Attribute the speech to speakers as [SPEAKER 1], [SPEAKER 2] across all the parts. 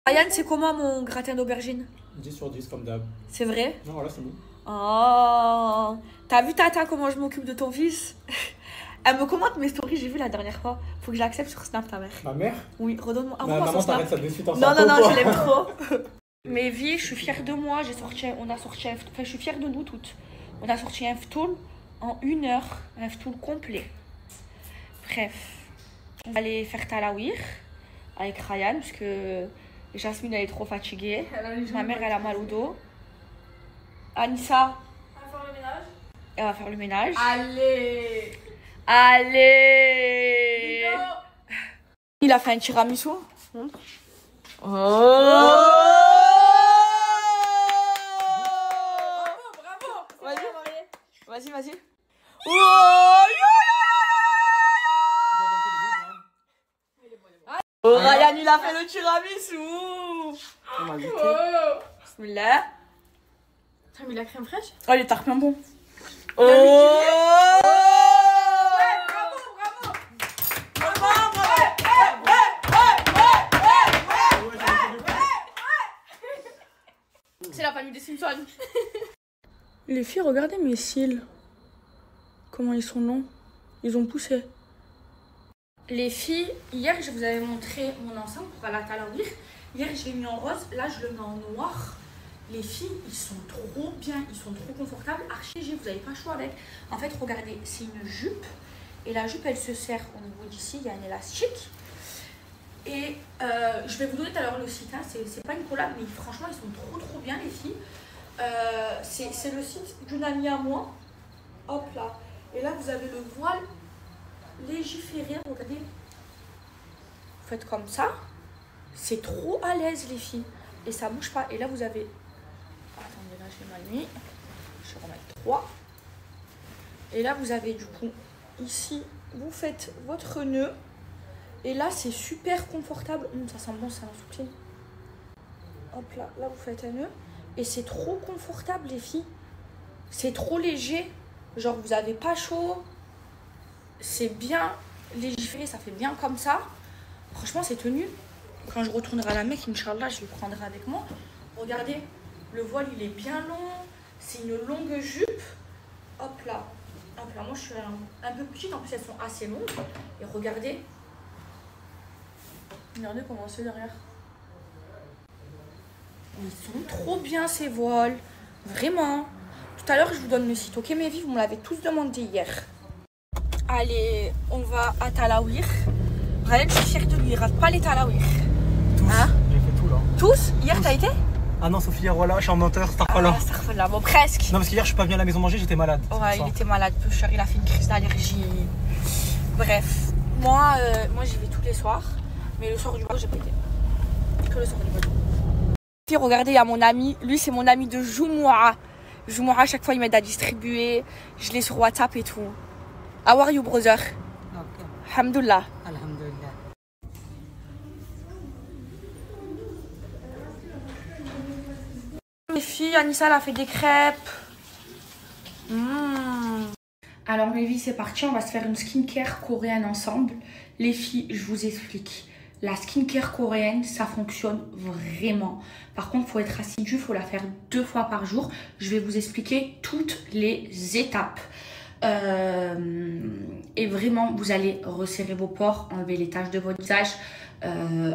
[SPEAKER 1] Ryan, c'est comment mon gratin d'aubergine?
[SPEAKER 2] 10 sur 10 comme d'hab.
[SPEAKER 1] C'est vrai?
[SPEAKER 2] Non, voilà, c'est bon.
[SPEAKER 1] Oh, t'as vu Tata comment je m'occupe de ton fils? Elle me commente mes stories, j'ai vu la dernière fois. Faut que je l'accepte sur Snap, ta mère.
[SPEAKER 2] Ma mère?
[SPEAKER 1] Oui, redonne-moi.
[SPEAKER 2] Maman, t'arrêtes ça de suite en
[SPEAKER 1] Non, non, non, je l'aime trop. Mais vie, je suis fière de moi. On a sorti enfin, je suis fière de nous toutes. On a sorti un ftoul en 1 heure. Un ftoul complet. Bref, on va aller faire Talawir avec Ryan parce que Jasmine elle est trop fatiguée. Ma mère elle a mal au dos. Anissa, elle va faire le ménage.
[SPEAKER 3] Allez.
[SPEAKER 1] Allez. Il a fait un tiramisu. Oh.
[SPEAKER 3] Bravo.
[SPEAKER 1] Vas-y, vas-y. Oh, Ryan, il a fait le tiramisu. Bismillah.
[SPEAKER 3] T'as mis la crème fraîche?
[SPEAKER 1] Oh, il est tarpin bon. Oh.
[SPEAKER 3] C'est la famille des Simpsons.
[SPEAKER 1] Les filles, regardez mes cils. Comment ils sont longs. Ils ont poussé. Les filles, hier, je vous avais montré mon ensemble pour aller à Talawir. Hier, je l'ai mis en rose. Là, je le mets en noir. Les filles, ils sont trop bien. Ils sont trop confortables. Archi G, vous n'avez pas chaud avec. En fait, regardez, c'est une jupe. Et la jupe, elle se serre au niveau d'ici. Il y a un élastique. Et je vais vous donner tout à l'heure le site. Hein. C'est pas une collab, mais franchement, ils sont trop bien, les filles. C'est le site d'une amie à moi. Hop là. Et là, vous avez le voile légiféré. Regardez. Vous faites comme ça. C'est trop à l'aise, les filles. Et ça bouge pas. Et là, vous avez... Attendez, là, je l'ai mal mis. Je vais remettre 3. Et là, vous avez du coup, ici, vous faites votre nœud. Et là, c'est super confortable. Ça sent bon, c'est un soutien. Hop là, là, vous faites un nœud. Et c'est trop confortable, les filles. C'est trop léger. Genre, vous n'avez pas chaud. C'est bien légiféré, ça fait bien comme ça. Franchement, c'est tenu. Quand je retournerai à la Mecque, Inch'Allah, je le prendrai avec moi. Regardez, le voile, il est bien long. C'est une longue jupe. Hop là. Hop là, moi, je suis un peu petite. En plus, elles sont assez longues. Et regardez. Regardez comment c'est derrière. Ils sont trop bien, ces voiles. Vraiment. Tout à l'heure, je vous donne le site. Ok, mes vies, vous me l'avez tous demandé hier. Allez, on va à Talawir. Ryan, je suis fière de lui. Il rate pas les Talawir.
[SPEAKER 2] Tous.
[SPEAKER 1] Hein?
[SPEAKER 2] J'ai fait tout là.
[SPEAKER 1] Tous? Hier, t'as été?
[SPEAKER 2] Ah non, Sophie, hier, voilà, je suis en menteur, c'est pas là.
[SPEAKER 1] Starfallah, bon, presque.
[SPEAKER 2] Non, parce qu'hier, je suis pas venu à la maison manger, j'étais malade.
[SPEAKER 1] Ouais, il était malade, peu cher. Il a fait une crise d'allergie. Bref, moi j'y vais tous les soirs. Mais le soir du mois, j'ai pété. Que le soir du mois. Puis regardez, il y a mon ami. Lui, c'est mon ami de Joumoua. Joumoua, à chaque fois, il m'aide à distribuer. Je l'ai sur WhatsApp et tout. How are you, brother?
[SPEAKER 4] Okay.
[SPEAKER 1] Alhamdulillah.
[SPEAKER 4] Alhamdulillah.
[SPEAKER 1] Les filles, Anissa, elle a fait des crêpes. Alors, mes filles, c'est parti. On va se faire une skincare coréenne ensemble. Les filles, je vous explique. La skincare coréenne, ça fonctionne vraiment. Par contre, il faut être assidu, il faut la faire 2 fois par jour. Je vais vous expliquer toutes les étapes. Et vraiment, vous allez resserrer vos pores, enlever les taches de votre visage,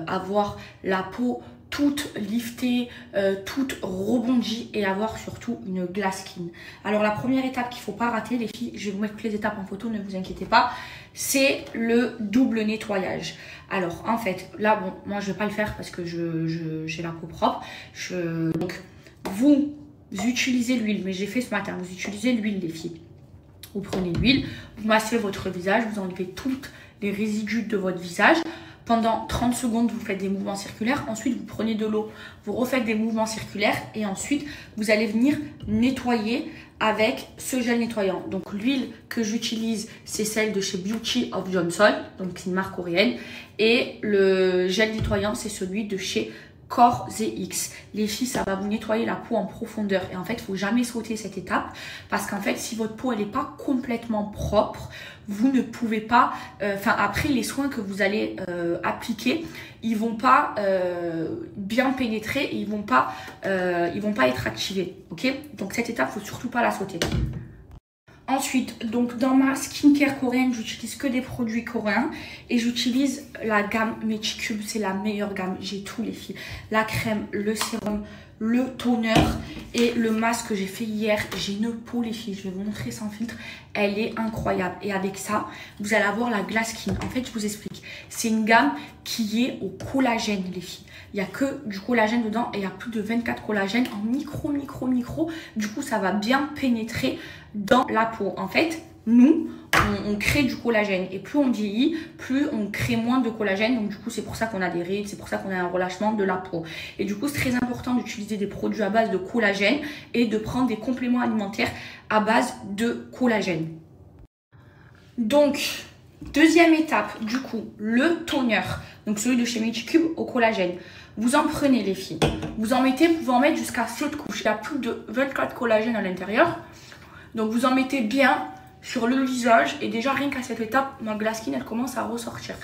[SPEAKER 1] avoir la peau toute liftée, toute rebondie et avoir surtout une glass skin. Alors la première étape qu'il ne faut pas rater, les filles, je vais vous mettre toutes les étapes en photo, ne vous inquiétez pas, c'est le double nettoyage. Alors en fait, là bon, moi je ne vais pas le faire parce que j'ai la peau propre. Donc vous utilisez l'huile, mais j'ai fait ce matin, vous utilisez l'huile les filles. Vous prenez l'huile, vous massez votre visage, vous enlevez toutes les résidus de votre visage. Pendant 30 secondes, vous faites des mouvements circulaires. Ensuite, vous prenez de l'eau, vous refaites des mouvements circulaires. Et ensuite, vous allez venir nettoyer avec ce gel nettoyant. Donc, l'huile que j'utilise, c'est celle de chez Beauty of Johnson. Donc, c'est une marque coréenne. Et le gel nettoyant, c'est celui de chez Corps ZX. Les filles, ça va vous nettoyer la peau en profondeur. Et en fait, il ne faut jamais sauter cette étape. Parce qu'en fait, si votre peau, elle n'est pas complètement propre, vous ne pouvez pas... après, les soins que vous allez appliquer, ils ne vont pas bien pénétrer et ils vont pas être activés. Ok? Donc cette étape, il ne faut surtout pas la sauter. Ensuite, donc dans ma skincare coréenne, j'utilise que des produits coréens et j'utilise la gamme Mechicube, c'est la meilleure gamme. J'ai tous les filles. La crème, le sérum, le toner et le masque que j'ai fait hier. J'ai une peau les filles, je vais vous montrer sans filtre. Elle est incroyable et avec ça, vous allez avoir la glass skin. En fait, je vous explique. C'est une gamme qui est au collagène les filles. Il n'y a que du collagène dedans et il y a plus de 24 collagènes en micro. Du coup, ça va bien pénétrer dans la peau. En fait, nous, on crée du collagène. Et plus on vieillit, plus on crée moins de collagène. Donc, du coup, c'est pour ça qu'on a des rides, c'est pour ça qu'on a un relâchement de la peau. Et du coup, c'est très important d'utiliser des produits à base de collagène et de prendre des compléments alimentaires à base de collagène. Donc, deuxième étape, du coup, le toner. Donc, celui de chez Mechicube au collagène. Vous en prenez les filles. Vous en pouvez en mettre jusqu'à 7 couches. Il y a plus de 24 collagènes à l'intérieur. Donc, vous en mettez bien sur le visage. Et déjà, rien qu'à cette étape, ma glass skin, elle commence à ressortir.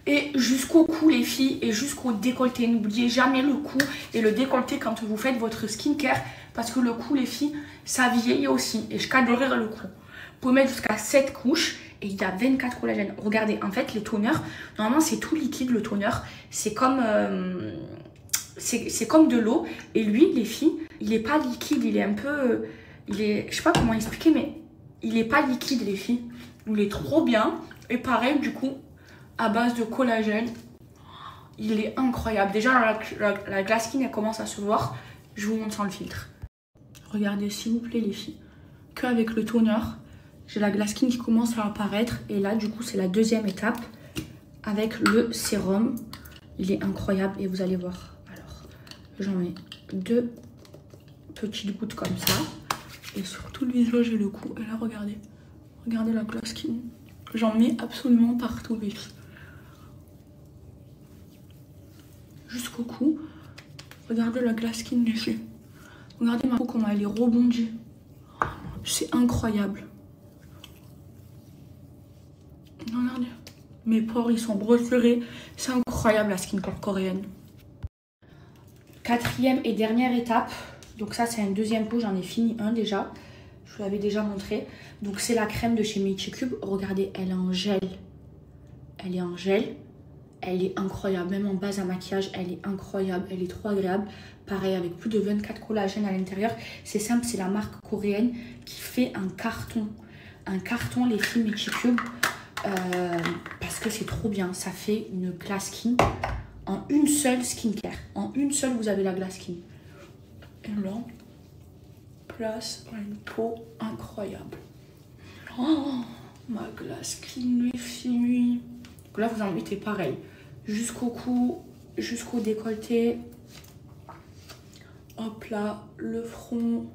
[SPEAKER 1] Et jusqu'au cou, les filles, et jusqu'au décolleté. N'oubliez jamais le cou et le décolleté quand vous faites votre skincare. Parce que le cou, les filles, ça vieillit aussi. Et je caderai le cou. Vous pouvez mettre jusqu'à 7 couches. Et il y a 24 collagènes. Regardez, en fait, les toners, normalement, c'est tout liquide, le toner. C'est comme de l'eau. Et lui, les filles, il n'est pas liquide. Il est un peu... je sais pas comment expliquer, mais il n'est pas liquide, les filles. Il est trop bien. Et pareil, du coup, à base de collagène, il est incroyable. Déjà, la glass skin, elle commence à se voir. Je vous montre sans le filtre. Regardez, s'il vous plaît, les filles. Qu'avec le toner... J'ai la glass skin qui commence à apparaître. Et là, du coup, c'est la deuxième étape avec le sérum. Il est incroyable et vous allez voir. Alors, j'en mets 2 petites gouttes comme ça. Et sur tout le visage et le cou. Et là, regardez. Regardez la glass skin. J'en mets absolument partout, les filles. Jusqu'au cou. Regardez la glass skin, les filles. Regardez ma peau, comment elle est rebondie. C'est incroyable. Regardez, mes pores ils sont resserrés. C'est incroyable la skincare coréenne. Quatrième et dernière étape. Donc ça c'est un deuxième pot, j'en ai fini un déjà. Je vous l'avais déjà montré. Donc c'est la crème de chez Mechicube. Regardez, elle est en gel. Elle est en gel. Elle est incroyable. Même en base à maquillage, elle est incroyable. Elle est trop agréable. Pareil, avec plus de 24 collagènes à l'intérieur. C'est simple, c'est la marque coréenne qui fait un carton. Un carton, les filles Mechicube. Parce que c'est trop bien. Ça fait une glass skin en une seule skincare. En une seule, vous avez la glass skin. Et là, place à une peau incroyable. Oh, ma glass skin, les filles. Donc là, vous en mettez pareil. Jusqu'au cou, jusqu'au décolleté. Hop là, le front.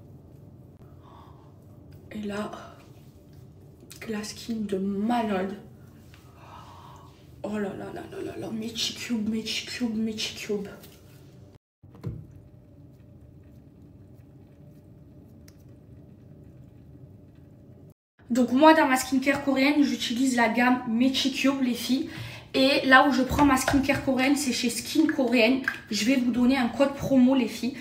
[SPEAKER 1] Et là... glass skin de malade. Oh là là là là là là. Mechicube, Mechicube, Mechicube. Donc moi dans ma skincare coréenne, j'utilise la gamme Mechicube les filles. Et là où je prends ma skincare coréenne, c'est chez Skin Coréenne. Je vais vous donner un code promo les filles.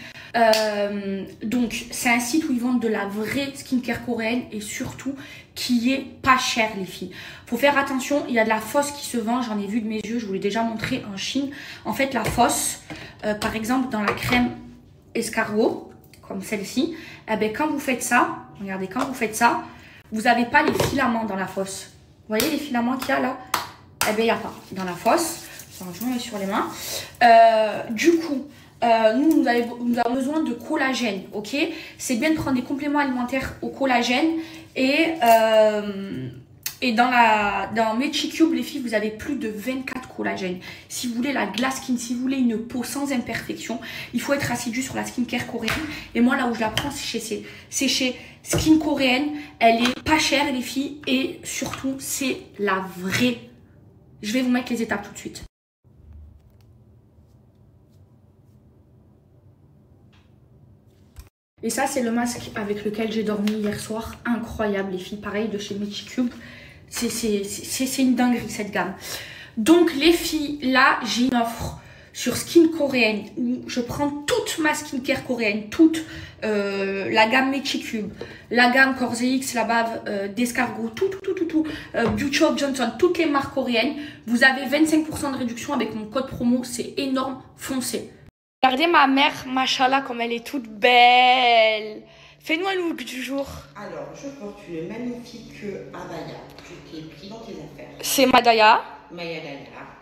[SPEAKER 1] Donc c'est un site où ils vendent de la vraie skincare coréenne et surtout qui est pas cher les filles. Faut faire attention, il y a de la fausse qui se vend, j'en ai vu de mes yeux, je vous l'ai déjà montré en Chine. En fait la fausse, par exemple dans la crème escargot, comme celle-ci, eh ben, quand vous faites ça, regardez, quand vous faites ça, vous n'avez pas les filaments dans la fausse. Vous voyez les filaments qu'il y a là? Eh ben il n'y a pas dans la fausse. Enfin, je me mets sur les mains. Du coup, nous avons besoin de collagène, ok? C'est bien de prendre des compléments alimentaires au collagène et dans Mechicube, les filles, vous avez plus de 24 collagènes. Si vous voulez la glass skin, si vous voulez une peau sans imperfection, il faut être assidu sur la skincare coréenne. Et moi, là où je la prends, c'est chez Skin Coréenne. Elle est pas chère, les filles, et surtout, c'est la vraie. Je vais vous mettre les étapes tout de suite. Et ça, c'est le masque avec lequel j'ai dormi hier soir. Incroyable, les filles. Pareil, de chez Mechicube. C'est une dinguerie, cette gamme. Donc, les filles, là, j'ai une offre sur skin coréenne, où je prends toute ma skincare coréenne, toute la gamme Mechicube, la gamme Corze X, la bave d'escargot, tout, Beauty of Johnson, toutes les marques coréennes, vous avez 25% de réduction avec mon code promo, c'est énorme, foncez. Regardez ma mère, machallah, comme elle est toute belle. Fais-nous un look du jour.
[SPEAKER 4] Alors, je porte une magnifique abaya que tu t'es pris dans tes affaires.
[SPEAKER 1] C'est Madaya,
[SPEAKER 4] Maya Daya.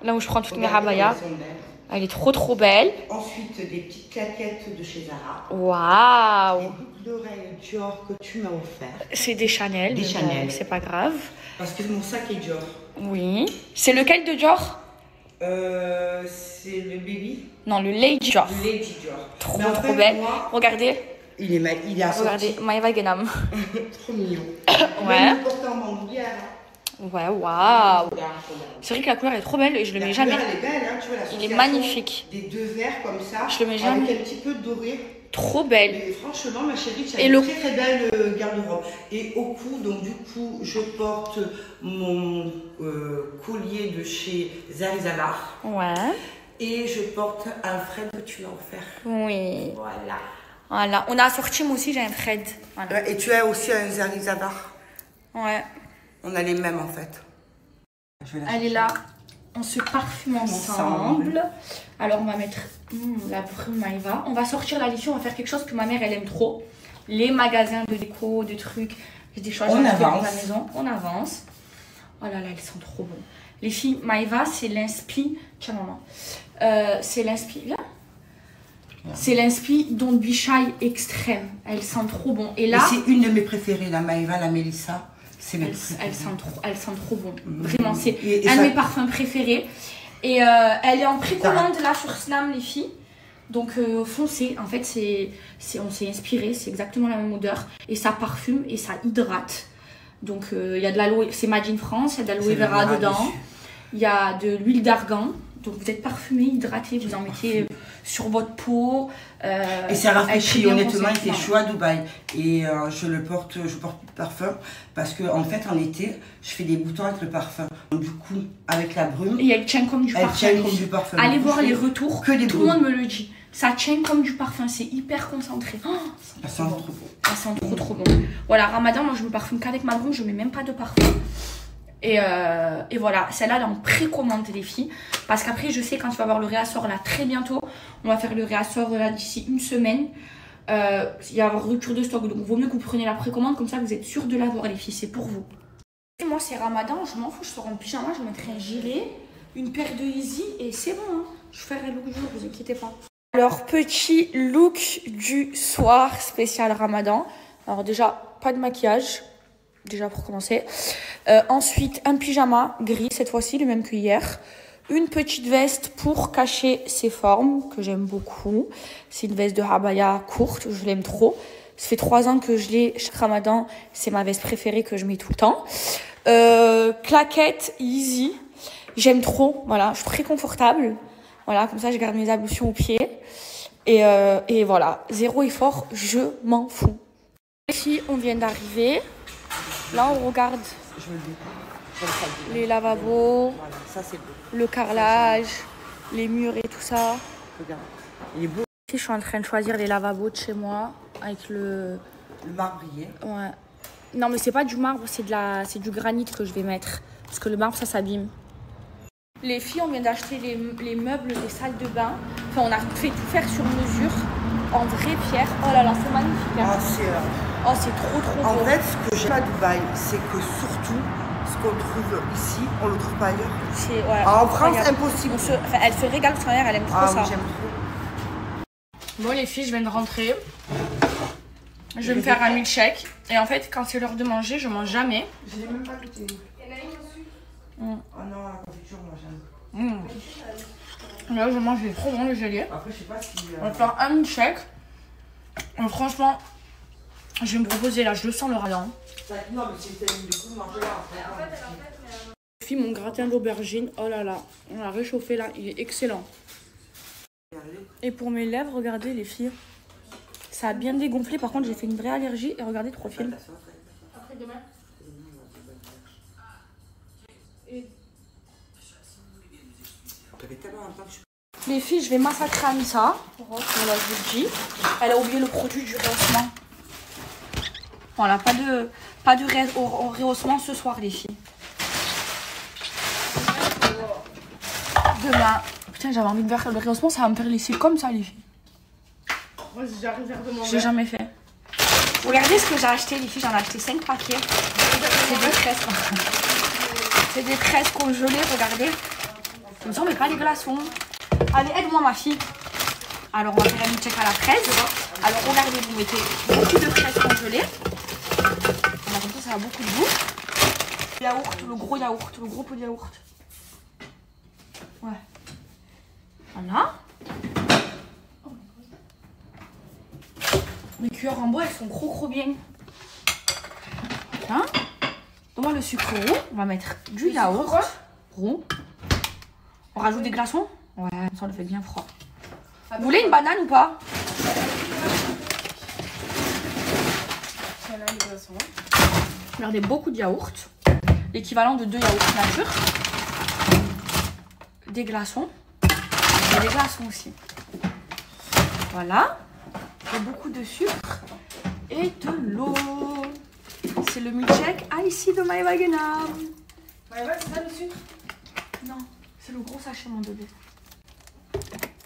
[SPEAKER 1] là où je prends toutes mes
[SPEAKER 4] Regardez
[SPEAKER 1] abayas.
[SPEAKER 4] comme elles sont belles.
[SPEAKER 1] Elle est trop belle.
[SPEAKER 4] Ensuite, des petites claquettes de chez Zara. Des
[SPEAKER 1] Waouh.
[SPEAKER 4] boucles d'oreilles Dior que tu m'as offert.
[SPEAKER 1] C'est des Chanel.
[SPEAKER 4] Des
[SPEAKER 1] mais
[SPEAKER 4] Chanel.
[SPEAKER 1] C'est pas grave.
[SPEAKER 4] Parce que mon sac est Dior.
[SPEAKER 1] Oui. C'est lequel de Dior?
[SPEAKER 4] C'est le baby.
[SPEAKER 1] Non, le Lady Dior.
[SPEAKER 4] Le Lady Dior.
[SPEAKER 1] Trop
[SPEAKER 4] Mais en fait,
[SPEAKER 1] belle.
[SPEAKER 4] moi,
[SPEAKER 1] Regardez.
[SPEAKER 4] il est mal, il est assorti.
[SPEAKER 1] Regardez. Maëva Genam.
[SPEAKER 4] Trop mignon.
[SPEAKER 1] Ouais.
[SPEAKER 4] Même le porter en bandoulière.
[SPEAKER 1] Ouais, waouh. C'est vrai que la couleur est trop belle et je le mets jamais.
[SPEAKER 4] Elle est belle, hein, tu vois, la
[SPEAKER 1] Il est
[SPEAKER 4] association
[SPEAKER 1] magnifique.
[SPEAKER 4] Des deux verres comme ça.
[SPEAKER 1] Je le mets jamais.
[SPEAKER 4] Avec un petit peu de doré.
[SPEAKER 1] Trop belle.
[SPEAKER 4] Et franchement, ma chérie, tu as
[SPEAKER 1] Et
[SPEAKER 4] une
[SPEAKER 1] le-
[SPEAKER 4] très belle garde-robe. Et au cou, donc du coup, je porte mon collier de chez Zarizala.
[SPEAKER 1] Ouais.
[SPEAKER 4] Et je porte un Fred que tu m'as offert.
[SPEAKER 1] Oui.
[SPEAKER 4] Voilà.
[SPEAKER 1] Voilà. On a assorti, moi aussi, j'ai un Fred. Voilà.
[SPEAKER 4] Ouais, et tu as aussi un Zarizala.
[SPEAKER 1] Ouais.
[SPEAKER 4] On a les mêmes en fait. Je vais la
[SPEAKER 1] Elle est là. On se parfume ensemble. Alors, on va mettre la brume Maëva. On va sortir la liste. On va faire quelque chose que ma mère, elle aime trop. Les magasins de déco, de trucs. J'ai des choses à
[SPEAKER 4] On
[SPEAKER 1] faire dans
[SPEAKER 4] avance.
[SPEAKER 1] la maison. On avance. Oh là là, elles sont trop bonnes. Les filles, Maëva, c'est l'inspi. Tiens, maman. C'est l'inspi. Viens. C'est l'inspi Don't Be Shy extrême. Elles sentent trop bon. Et
[SPEAKER 4] Et
[SPEAKER 1] là,
[SPEAKER 4] c'est une de mes préférées, la Maëva, la Mélissa. C'est mes
[SPEAKER 1] elles
[SPEAKER 4] préférées.
[SPEAKER 1] sentent trop bon. Vraiment, c'est
[SPEAKER 4] Et
[SPEAKER 1] un
[SPEAKER 4] ça-
[SPEAKER 1] de mes parfums préférés. Et elle est en précommande là sur Snam, les filles. Donc foncez. En fait, on s'est inspiré. C'est exactement la même odeur. Et ça parfume et ça hydrate. Donc il y a de l'aloe. C'est Made in France. Il y a de l'aloe
[SPEAKER 4] C'est
[SPEAKER 1] vera
[SPEAKER 4] le
[SPEAKER 1] dedans.
[SPEAKER 4] dessus.
[SPEAKER 1] Il y a de l'huile d'argan. Donc vous êtes parfumé, hydraté. Vous en mettez sur votre peau.
[SPEAKER 4] Et ça rafraîchit,
[SPEAKER 1] bien
[SPEAKER 4] honnêtement, il
[SPEAKER 1] conseillé.
[SPEAKER 4] fait chaud à Dubaï. Et je porte plus de parfum parce que en fait, en été, je fais des boutons avec le parfum. Donc, du coup, avec la brume,
[SPEAKER 1] Et elle tient comme du
[SPEAKER 4] elle
[SPEAKER 1] parfum.
[SPEAKER 4] tient
[SPEAKER 1] les
[SPEAKER 4] comme
[SPEAKER 1] filles.
[SPEAKER 4] du parfum.
[SPEAKER 1] Allez
[SPEAKER 4] Donc,
[SPEAKER 1] voir
[SPEAKER 4] je
[SPEAKER 1] les
[SPEAKER 4] fais
[SPEAKER 1] retours.
[SPEAKER 4] que des
[SPEAKER 1] Tout le
[SPEAKER 4] brumes.
[SPEAKER 1] monde me le dit. Ça tient comme du parfum. C'est hyper concentré. Oh,
[SPEAKER 4] Ça sent trop beau.
[SPEAKER 1] ça sent trop bon. Voilà, Ramadan, moi je me parfume qu'avec ma brume. Je mets même pas de parfum. Et voilà, celle-là, elle est en précommande, les filles. Parce qu'après, je sais quand tu vas avoir le réassort là très bientôt. On va faire le réassort là d'ici une semaine. Il va y avoir rupture de stock. Donc, il vaut mieux que vous preniez la précommande. Comme ça, vous êtes sûr de l'avoir, les filles. C'est pour vous. Et moi, c'est Ramadan. Je m'en fous. Je sors en pyjama. Je mettrai un gilet, une paire de Yeezy. Et c'est bon. Hein. Je ferai le look du jour. Vous inquiétez pas. Alors, petit look du soir spécial Ramadan. Alors, déjà, pas de maquillage. Déjà pour commencer. Ensuite, un pyjama gris, cette fois-ci, le même que hier. Une petite veste pour cacher ses formes, que j'aime beaucoup. C'est une veste de abaya courte, je l'aime trop. Ça fait 3 ans que je l'ai chaque Ramadan. C'est ma veste préférée que je mets tout le temps. Claquettes Yeezy. J'aime trop, voilà, je suis très confortable. Voilà, comme ça, je garde mes ablutions aux pieds. Et voilà, zéro effort, je m'en fous. Ici, on vient d'arriver. Là, on regarde
[SPEAKER 4] Je veux le dire. J'aime ça bien.
[SPEAKER 1] les lavabos,
[SPEAKER 4] Voilà, ça c'est beau.
[SPEAKER 1] le carrelage, les murs et tout ça.
[SPEAKER 4] Regarde. Il est beau.
[SPEAKER 1] Je suis en train de choisir les lavabos de chez moi avec le...
[SPEAKER 4] Le marbrier.
[SPEAKER 1] Ouais. Non, mais c'est pas du marbre, c'est du granit que je vais mettre. Parce que le marbre, ça s'abîme. Les filles, on vient d'acheter les meubles des salles de bain. Enfin, on a fait tout faire sur mesure, en vraie pierre. Oh là là, c'est magnifique. Hein.
[SPEAKER 4] Ah, c'est...
[SPEAKER 1] Oh, c'est trop
[SPEAKER 4] En
[SPEAKER 1] beau.
[SPEAKER 4] fait, ce que j'aime à Dubaï, c'est que surtout, ce qu'on trouve ici, on le trouve pas ailleurs.
[SPEAKER 1] C'est, ouais,
[SPEAKER 4] En France,
[SPEAKER 1] incroyable.
[SPEAKER 4] impossible.
[SPEAKER 1] Enfin, elle se régale, sa mère, elle aime trop
[SPEAKER 4] Ah
[SPEAKER 1] ça.
[SPEAKER 4] oui, j'aime trop.
[SPEAKER 1] Bon, les filles, je viens de rentrer. Je vais me faire un milkshake. Et en fait, quand c'est l'heure de manger, je mange jamais.
[SPEAKER 4] Je l'ai même pas goûté.
[SPEAKER 1] Mm.
[SPEAKER 4] Oh non, la confiture, moi j'aime.
[SPEAKER 1] Là, je mange trop bon le gelé.
[SPEAKER 4] Après, je sais pas si...
[SPEAKER 1] On va faire un milkshake. Franchement, je vais me proposer là, je le sens le radin.
[SPEAKER 4] Non, mais c'est du coup, manger là.
[SPEAKER 1] Les filles, mon gratin d'aubergine, oh là là, on l'a réchauffé là, il est excellent. Et pour mes lèvres, regardez les filles, ça a bien dégonflé. Par contre, j'ai fait une vraie allergie et regardez, 3 films. Après demain.
[SPEAKER 4] T'avais tellement longtemps que je...
[SPEAKER 1] Les filles, je vais massacrer Anissa. Voilà, je vous le dis. Elle a oublié le produit du rehaussement. Voilà, pas de rehaussement ce soir, les filles. Demain. Putain, j'avais envie de faire le rehaussement, ça va me faire les cils comme ça, les filles.
[SPEAKER 3] Moi, j'ai jamais fait de mon
[SPEAKER 1] J'ai jamais fait. Regardez ce que j'ai acheté, les filles. J'en ai acheté 5 paquets. C'est des fraises. C'est des fraises congelées, regardez. Comme ça, on met pas les glaçons. Allez, aide-moi, ma fille. Alors, on va faire un check à la fraise. Alors, regardez, vous mettez beaucoup de fraises congelées. Voilà, comme ça a beaucoup de goût. Yaourt, le gros pot de yaourt. Ouais. Voilà. Mes cuillères en bois, elles sont trop bien. Hein? Donne-moi le sucre roux. On va mettre du yaourt roux. On rajoute des glaçons? Ouais, ça le fait bien froid. Vous voulez une banane ou pas? Regardez, beaucoup de yaourt. L'équivalent de 2 yaourts nature. Des glaçons. Et des glaçons aussi. Voilà. Et beaucoup de sucre. Et de l'eau. C'est le milkshake ici de My Wagenham.
[SPEAKER 3] Ouais, c'est ça le sucre?
[SPEAKER 1] Non, c'est le gros sachet, mon bébé.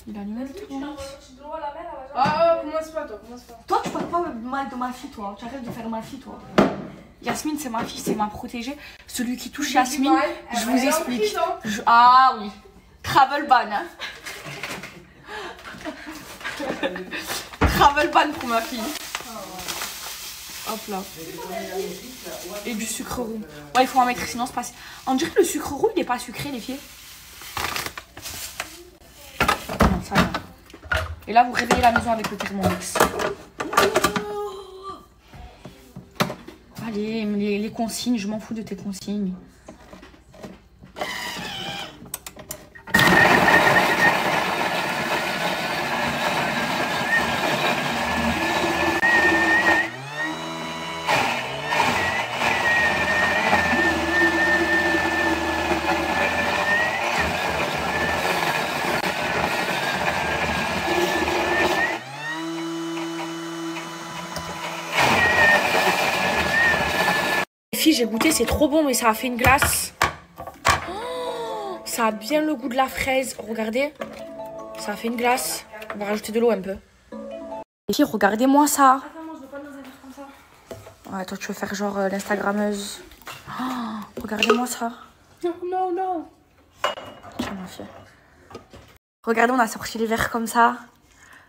[SPEAKER 1] Il a allumé le truc.
[SPEAKER 3] Ah, commence pas, toi, commence pas.
[SPEAKER 1] Toi, tu parles pas mal de ma fille, toi. Tu arrêtes de faire ma fille, toi. Yasmine, c'est ma fille, c'est ma protégée. Celui qui touche Yasmine, je vous explique. Ah oui, travel ban. Hein. Travel ban pour ma fille. Hop là. Et du sucre roux. Ouais, il faut en mettre, sinon c'est pas... On dirait que le sucre roux, il n'est pas sucré, les filles. Non, ça va. Et là, vous réveillez la maison avec le Thermomix. Allez, les consignes, je m'en fous de tes consignes. J'ai goûté, c'est trop bon, mais ça a fait une glace. Oh, ça a bien le goût de la fraise. Regardez, ça a fait une glace. On va rajouter de l'eau un peu. Les filles, regardez-moi ça.
[SPEAKER 3] Attends, moi je veux pas dans un verre comme ça.
[SPEAKER 1] Ouais, toi tu veux faire genre l'Instagrammeuse. Oh, regardez-moi ça.
[SPEAKER 3] Non.
[SPEAKER 1] Tiens, ma fille. Regardez, on a sorti les verres comme ça.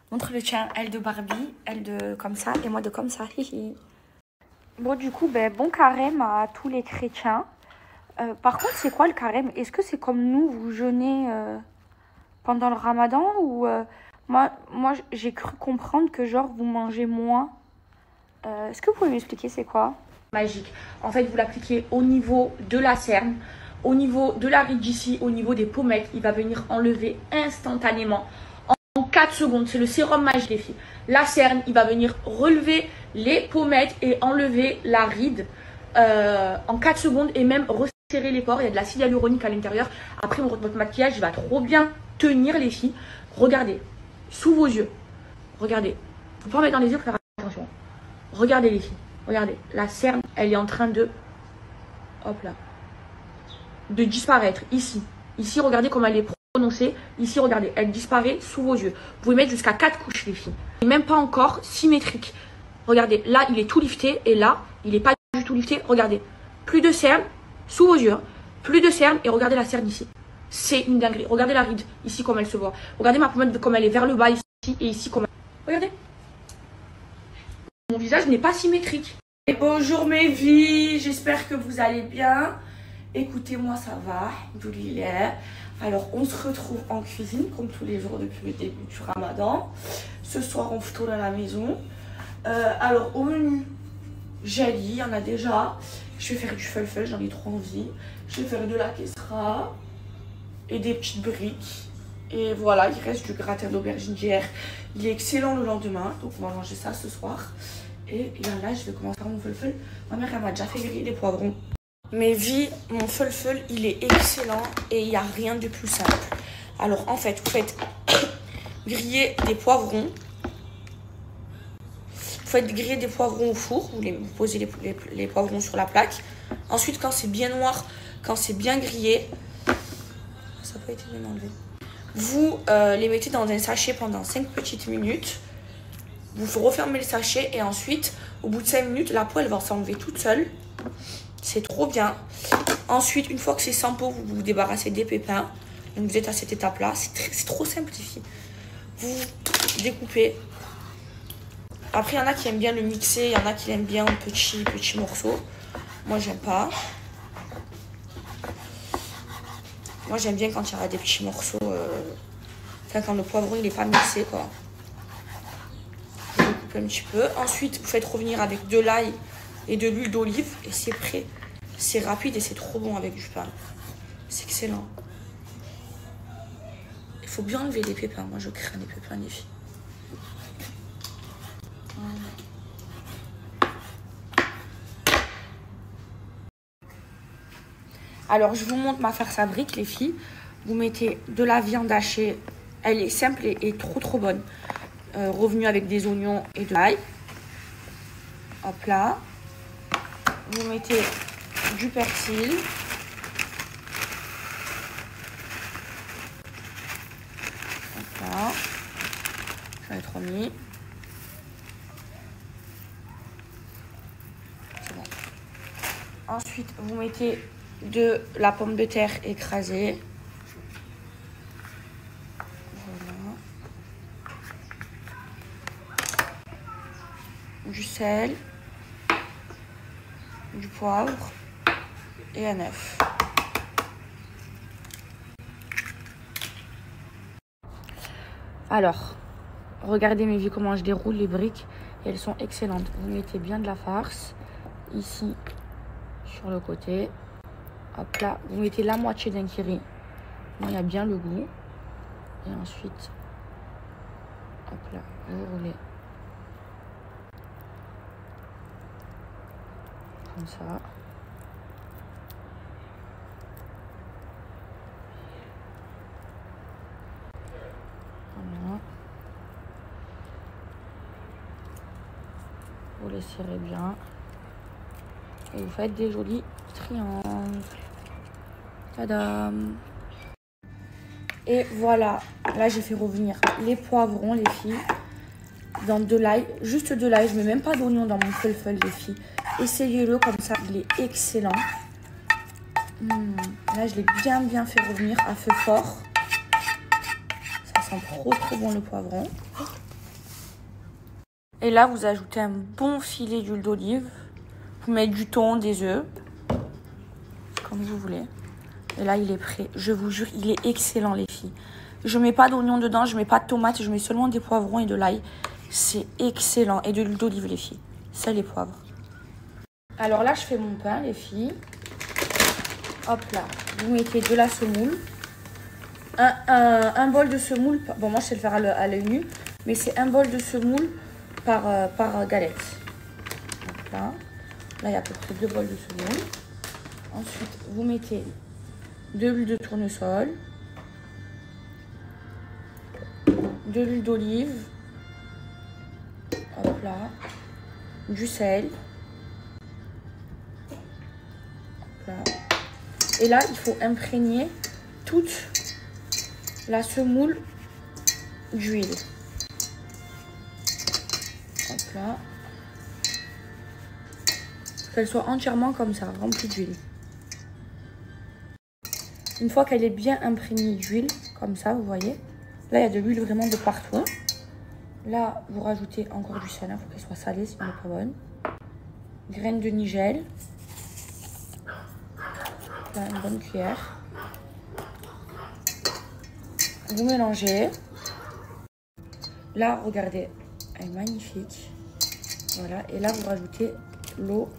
[SPEAKER 1] Montre le tien. Elle de Barbie, elle de comme ça et moi de comme ça. Bon, du coup, bon carême à tous les chrétiens. Par contre, c'est quoi le carême? Est-ce que c'est comme nous, vous jeûnez pendant le ramadan? Ou moi j'ai cru comprendre que genre, vous mangez moins. Est-ce que vous pouvez m'expliquer c'est quoi? Magique. En fait, vous l'appliquez au niveau de la cerne, au niveau de la ride ici, au niveau des pommettes. Il va venir enlever instantanément. En 4 secondes, c'est le sérum magique, les filles. La cerne, il va venir relever les pommettes et enlever la ride en 4 secondes et même resserrer les pores. Il y a de l'acide hyaluronique à l'intérieur. Après, votre maquillage il va trop bien tenir, les filles. Regardez, sous vos yeux. Regardez. Il ne faut pas mettre dans les yeux, faire attention. Regardez, les filles. Regardez. La cerne, elle est en train de... Hop là. De disparaître. Ici. Ici, regardez comment elle est prononcée. Ici, regardez. Elle disparaît sous vos yeux. Vous pouvez mettre jusqu'à 4 couches, les filles. Et même pas encore symétrique. Regardez, là, il est tout lifté. Et là, il n'est pas du tout lifté. Regardez. Plus de cerne sous vos yeux. Plus de cerne. Et regardez la cerne ici. C'est une dinguerie. Regardez la ride. Ici, comme elle se voit. Regardez ma pommette, comme elle est vers le bas ici. Et ici, comme elle... Regardez. Mon visage n'est pas symétrique. Et bonjour mes vies. J'espère que vous allez bien. Écoutez-moi, ça va. Alors, on se retrouve en cuisine, comme tous les jours depuis le début du ramadan. Ce soir, on retourne à la maison. Alors, au menu, jali, il y en a déjà. Je vais faire du falafel, j'en ai trop envie. Je vais faire de la kessra et des petites briques. Et voilà, il reste du gratin d'aubergine d'hier. Il est excellent le lendemain, donc on va manger ça ce soir. Et là, je vais commencer par mon falafel. Ma mère, elle m'a déjà fait griller des poivrons. Mes vies, mon falafel, il est excellent et il n'y a rien de plus simple. Alors en fait, vous faites griller des poivrons. Vous faites griller des poivrons au four. Vous posez les poivrons sur la plaque. Ensuite, quand c'est bien noir, quand c'est bien grillé, ça n'a pas été bien enlevé. Vous les mettez dans un sachet pendant 5 petites minutes. Vous refermez le sachet et ensuite, au bout de 5 minutes, la peau elle va s'enlever toute seule. C'est trop bien. Ensuite, une fois que c'est sans peau, vous vous débarrassez des pépins. Donc vous êtes à cette étape-là. C'est trop simple, les filles. Vous découpez. Après, il y en a qui aiment bien le mixer. Il y en a qui l'aiment bien en petits morceaux. Moi, j'aime pas. Moi, j'aime bien quand il y a des petits morceaux. Enfin, quand le poivron, il n'est pas mixé, quoi. Vous découpez un petit peu. Ensuite, vous faites revenir avec de l'ail et de l'huile d'olive. Et c'est prêt. C'est rapide et c'est trop bon avec du pain. C'est excellent. Il faut bien enlever les pépins. Moi, je crains les pépins, les filles. Alors, je vous montre ma farce à briques, les filles. Vous mettez de la viande hachée. Elle est simple et trop bonne. Revenue avec des oignons et de l'ail. Hop là. Vous mettez du persil. Hop là. J'en ai trop mis. C'est bon. Ensuite, vous mettez de la pomme de terre écrasée. Voilà. Du sel. Du poivre. Et un œuf. Alors, regardez mes vies comment je déroule les briques. Et elles sont excellentes. Vous mettez bien de la farce. Ici, sur le côté. Hop là, vous mettez la moitié d'un kiri. Il y a bien le goût. Et ensuite, hop là, vous roulez. Comme ça. Voilà. Vous les serrez bien. Et vous faites des jolis triangles. Tadam! Et voilà. Là, j'ai fait revenir les poivrons, les filles, dans de l'ail. Juste de l'ail. Je mets même pas d'oignon dans mon falafel, les filles. Essayez-le comme ça. Il est excellent. Là, je l'ai bien fait revenir à feu fort. Ça sent trop bon le poivron. Et là, vous ajoutez un bon filet d'huile d'olive. Vous mettez du thon, des œufs. Comme vous voulez. Et là, il est prêt. Je vous jure, il est excellent, les filles. Je mets pas d'oignon dedans, je mets pas de tomates, je mets seulement des poivrons et de l'ail. C'est excellent. Et de l'huile d'olive, les filles. Sel et poivre. Alors là, je fais mon pain, les filles. Hop là. Vous mettez de la semoule. Un bol de semoule. Bon, moi, je sais le faire à l'œil nu. Mais c'est un bol de semoule par galette. Hop là. Là, il y a à peu près 2 bols de semoule. Ensuite, vous mettez de l'huile de tournesol, de l'huile d'olive, hop là, du sel, hop là. Et là, il faut imprégner toute la semoule d'huile. Hop là. Qu'elle soit entièrement comme ça, remplie d'huile. Une fois qu'elle est bien imprégnée d'huile, comme ça, vous voyez. Là, il y a de l'huile vraiment de partout. Là, vous rajoutez encore du sel. Il faut qu'elle soit salée, sinon elle n'est pas bonne. Graines de nigel. Là, une bonne cuillère. Vous mélangez. Là, regardez, elle est magnifique. Voilà, et là, vous rajoutez l'eau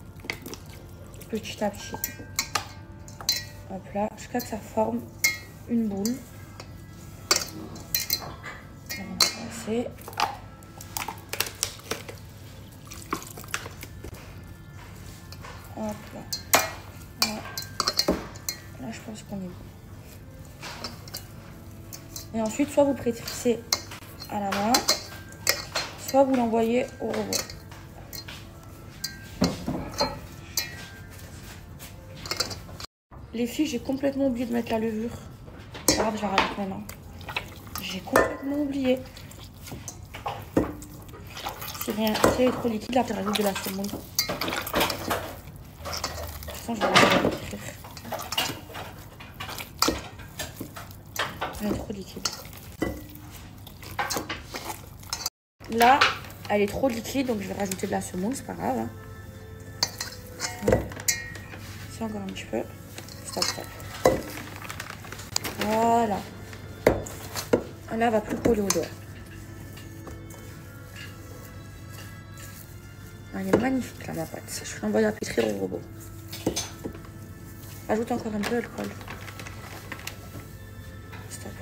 [SPEAKER 1] petit à petit. Hop là, jusqu'à que ça forme une boule. On va passer. Hop là. Là, je pense qu'on est bon. Et ensuite, soit vous pétrissez à la main, soit vous l'envoyez au robot. Les filles, j'ai complètement oublié de mettre la levure. C'est pas grave, je la rajoute maintenant. J'ai complètement oublié. C'est rien, c'est trop liquide, là, tu rajoutes de la semoule. De toute façon, je vais l'écrire. Elle est trop liquide. Là, elle est trop liquide, donc je vais rajouter de la semoule, c'est pas grave. Hein. C'est encore un petit peu. Stop, stop. Voilà. Là, elle va plus coller au doigt. Elle est magnifique, là, ma pâte. Je vais l'envoyer à pétrir au robot. Ajoute encore un peu, elle colle. Stop.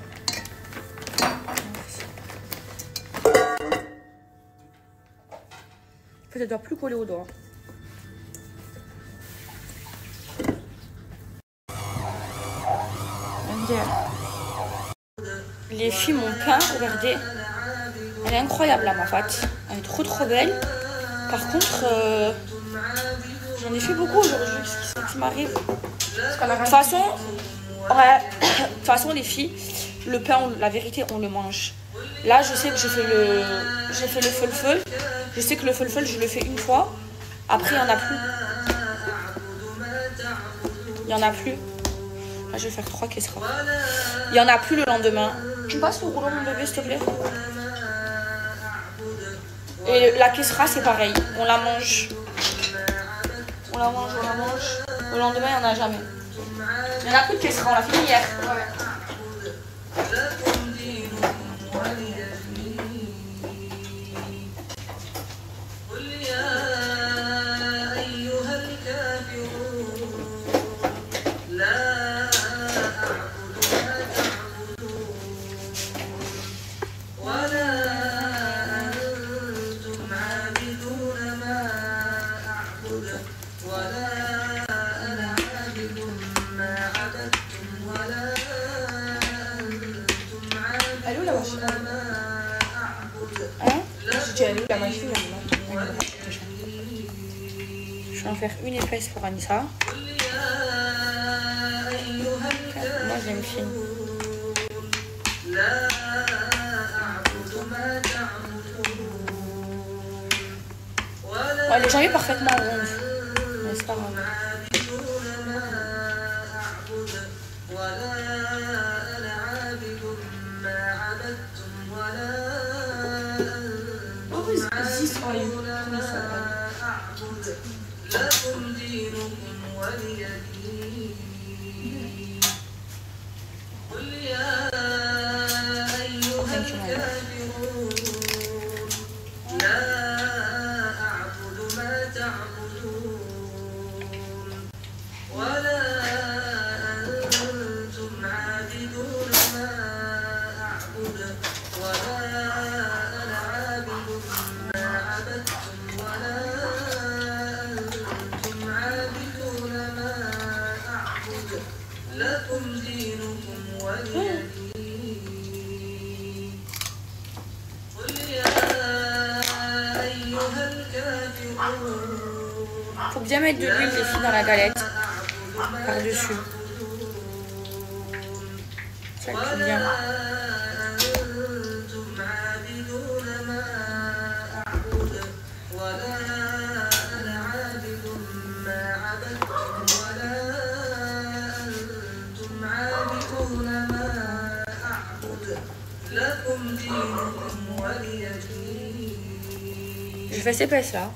[SPEAKER 1] En fait, elle doit plus coller au doigt. Les filles, mon pain, regardez. Elle est incroyable, là, ma pâte. Elle est trop belle. Par contre, j'en ai fait beaucoup aujourd'hui. Qu'est-ce qui m'arrive? De toute façon, ouais, de toute façon, les filles, le pain, la vérité, on le mange. Là, je sais que j'ai fait le feu-le-feu. Je sais que le feu-le-feu, je le fais une fois. Après, il n'y en a plus. Il n'y en a plus. Là, je vais faire 3 kesseras. Il n'y en a plus le lendemain. Tu me passes le rouleau, mon bébé, s'il te plaît? Et la kessera, c'est pareil. On la mange. On la mange, on la mange. Le lendemain, il n'y en a jamais. Il n'y en a plus de kessera, on l'a fini hier. Ouais. Je vais en faire une épaisse pour Anissa. Moi, je l'aime fine. Elle est jamais parfaitement ronde. Mais c'est pas grave. Faut bien mettre de l'huile les filles dans la galette par-dessus. Ça cuit bien. Je fais ces épaisse là.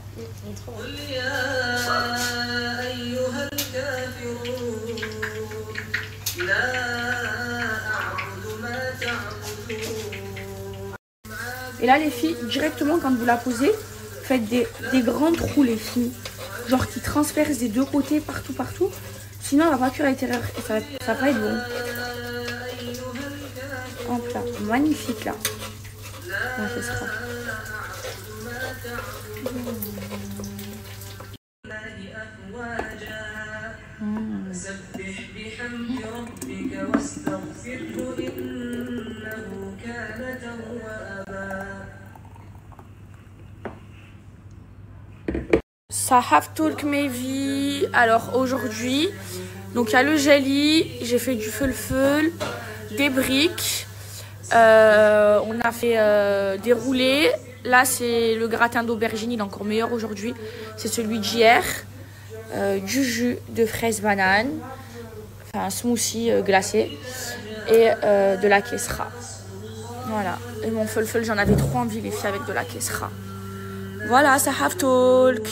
[SPEAKER 1] Et là les filles, directement quand vous la posez, faites des grands trous les filles. Genre qui transpercent des deux côtés partout. Sinon elle va pas cuire à l'intérieur et ça va pas être bon. Hop là, magnifique là. On fait ça. Ça have talk maybe. Alors aujourd'hui, donc il y a le jelly, j'ai fait du feu, des briques, on a fait des roulés. Là c'est le gratin d'aubergine, il est encore meilleur aujourd'hui. C'est celui d'hier. Du jus de fraise banane, enfin un smoothie glacé et de la kessra. Voilà. Et mon ful j'en avais trop envie les filles avec de la kessra. Voilà, ça have talk.